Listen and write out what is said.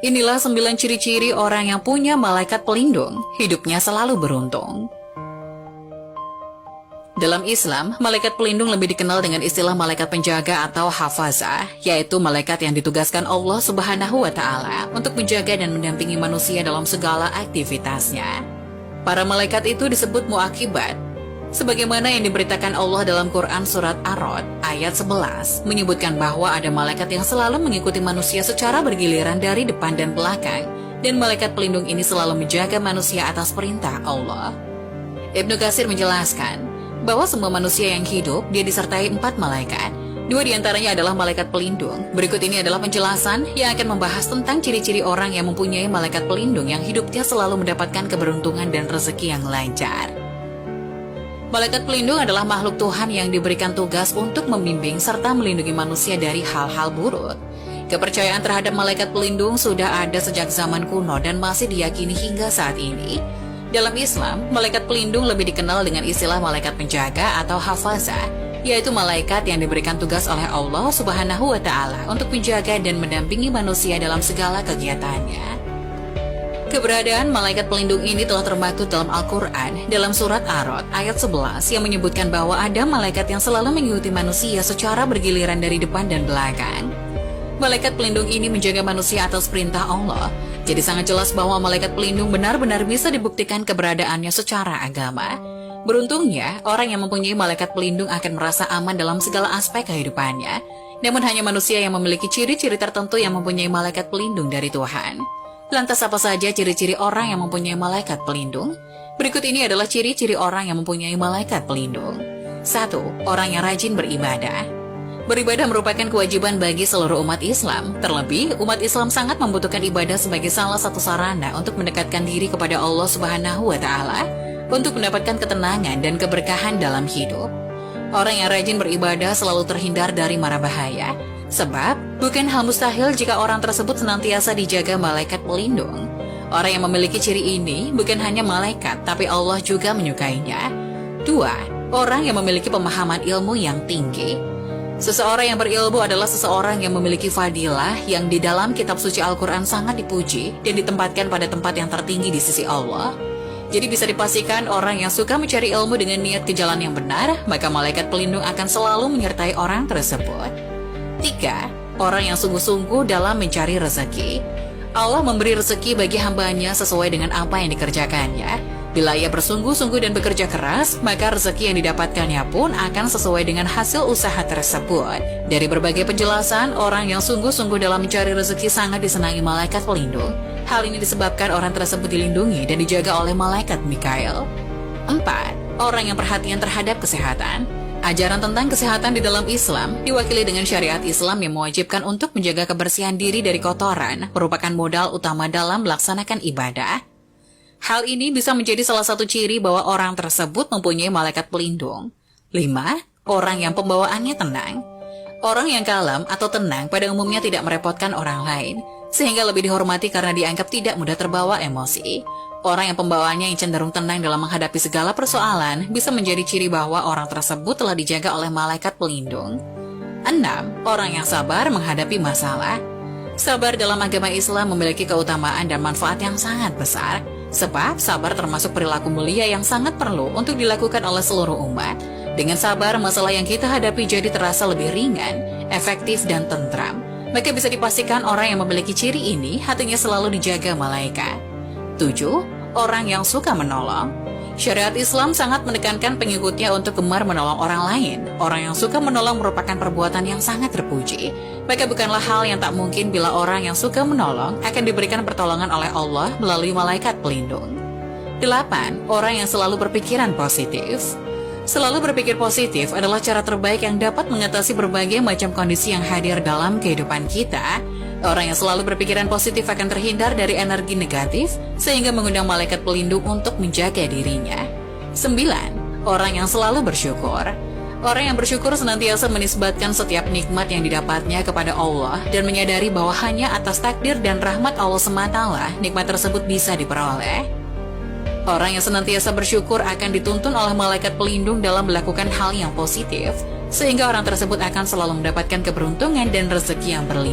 Inilah 9 ciri-ciri orang yang punya malaikat pelindung, hidupnya selalu beruntung. Dalam Islam, malaikat pelindung lebih dikenal dengan istilah malaikat penjaga atau hafazah, yaitu malaikat yang ditugaskan Allah Subhanahu wa Ta'ala untuk menjaga dan mendampingi manusia dalam segala aktivitasnya. Para malaikat itu disebut muakibat, sebagaimana yang diberitakan Allah dalam Quran Surat Ar-Ra'd ayat 11, menyebutkan bahwa ada malaikat yang selalu mengikuti manusia secara bergiliran dari depan dan belakang, dan malaikat pelindung ini selalu menjaga manusia atas perintah Allah. Ibnu Katsir menjelaskan bahwa semua manusia yang hidup, dia disertai 4 malaikat. 2 diantaranya adalah malaikat pelindung. Berikut ini adalah penjelasan yang akan membahas tentang ciri-ciri orang yang mempunyai malaikat pelindung yang hidupnya selalu mendapatkan keberuntungan dan rezeki yang lancar. Malaikat pelindung adalah makhluk Tuhan yang diberikan tugas untuk membimbing serta melindungi manusia dari hal-hal buruk. Kepercayaan terhadap malaikat pelindung sudah ada sejak zaman kuno dan masih diyakini hingga saat ini. Dalam Islam, malaikat pelindung lebih dikenal dengan istilah malaikat penjaga atau hafazah, yaitu malaikat yang diberikan tugas oleh Allah Subhanahu wa Ta'ala untuk menjaga dan mendampingi manusia dalam segala kegiatannya. Keberadaan malaikat pelindung ini telah termaktub dalam Al-Quran dalam surat Ar-Ra'd ayat 11 yang menyebutkan bahwa ada malaikat yang selalu mengikuti manusia secara bergiliran dari depan dan belakang. Malaikat pelindung ini menjaga manusia atas perintah Allah, jadi sangat jelas bahwa malaikat pelindung benar-benar bisa dibuktikan keberadaannya secara agama. Beruntungnya, orang yang mempunyai malaikat pelindung akan merasa aman dalam segala aspek kehidupannya. Namun hanya manusia yang memiliki ciri-ciri tertentu yang mempunyai malaikat pelindung dari Tuhan. Lantas apa saja ciri-ciri orang yang mempunyai malaikat pelindung? Berikut ini adalah ciri-ciri orang yang mempunyai malaikat pelindung. 1. Orang yang rajin beribadah. Beribadah merupakan kewajiban bagi seluruh umat Islam. Terlebih, umat Islam sangat membutuhkan ibadah sebagai salah satu sarana untuk mendekatkan diri kepada Allah Subhanahu wa Ta'ala, untuk mendapatkan ketenangan dan keberkahan dalam hidup. Orang yang rajin beribadah selalu terhindar dari mara bahaya. Sebab, bukan hal mustahil jika orang tersebut senantiasa dijaga malaikat pelindung. Orang yang memiliki ciri ini bukan hanya malaikat, tapi Allah juga menyukainya. 2. Orang yang memiliki pemahaman ilmu yang tinggi. Seseorang yang berilmu adalah seseorang yang memiliki fadilah yang di dalam kitab suci Al-Quran sangat dipuji dan ditempatkan pada tempat yang tertinggi di sisi Allah. Jadi bisa dipastikan orang yang suka mencari ilmu dengan niat ke jalan yang benar, maka malaikat pelindung akan selalu menyertai orang tersebut. 3. Orang yang sungguh-sungguh dalam mencari rezeki. Allah memberi rezeki bagi hambanya sesuai dengan apa yang dikerjakannya. Bila ia bersungguh-sungguh dan bekerja keras, maka rezeki yang didapatkannya pun akan sesuai dengan hasil usaha tersebut. Dari berbagai penjelasan, orang yang sungguh-sungguh dalam mencari rezeki sangat disenangi malaikat pelindung. Hal ini disebabkan orang tersebut dilindungi dan dijaga oleh malaikat Mikail. 4. Orang yang perhatian terhadap kesehatan. Ajaran tentang kesehatan di dalam Islam diwakili dengan syariat Islam yang mewajibkan untuk menjaga kebersihan diri dari kotoran, merupakan modal utama dalam melaksanakan ibadah. Hal ini bisa menjadi salah satu ciri bahwa orang tersebut mempunyai malaikat pelindung. 5. Orang yang pembawaannya tenang. Orang yang kalem atau tenang pada umumnya tidak merepotkan orang lain, sehingga lebih dihormati karena dianggap tidak mudah terbawa emosi. Orang yang pembawaannya yang cenderung tenang dalam menghadapi segala persoalan bisa menjadi ciri bahwa orang tersebut telah dijaga oleh malaikat pelindung. 6. Orang yang sabar menghadapi masalah. Sabar dalam agama Islam memiliki keutamaan dan manfaat yang sangat besar. Sebab sabar termasuk perilaku mulia yang sangat perlu untuk dilakukan oleh seluruh umat. Dengan sabar, masalah yang kita hadapi jadi terasa lebih ringan, efektif, dan tentram. Maka bisa dipastikan orang yang memiliki ciri ini hatinya selalu dijaga malaikat. 7. Orang yang suka menolong. Syariat Islam sangat menekankan pengikutnya untuk gemar menolong orang lain. Orang yang suka menolong merupakan perbuatan yang sangat terpuji. Maka bukanlah hal yang tak mungkin bila orang yang suka menolong akan diberikan pertolongan oleh Allah melalui malaikat pelindung. 8. Orang yang selalu berpikiran positif. Selalu berpikir positif adalah cara terbaik yang dapat mengatasi berbagai macam kondisi yang hadir dalam kehidupan kita. Orang yang selalu berpikiran positif akan terhindar dari energi negatif, sehingga mengundang malaikat pelindung untuk menjaga dirinya. 9. Orang yang selalu bersyukur. Orang yang bersyukur senantiasa menisbatkan setiap nikmat yang didapatnya kepada Allah dan menyadari bahwa hanya atas takdir dan rahmat Allah semata nikmat tersebut bisa diperoleh. Orang yang senantiasa bersyukur akan dituntun oleh malaikat pelindung dalam melakukan hal yang positif, sehingga orang tersebut akan selalu mendapatkan keberuntungan dan rezeki yang berlimpah.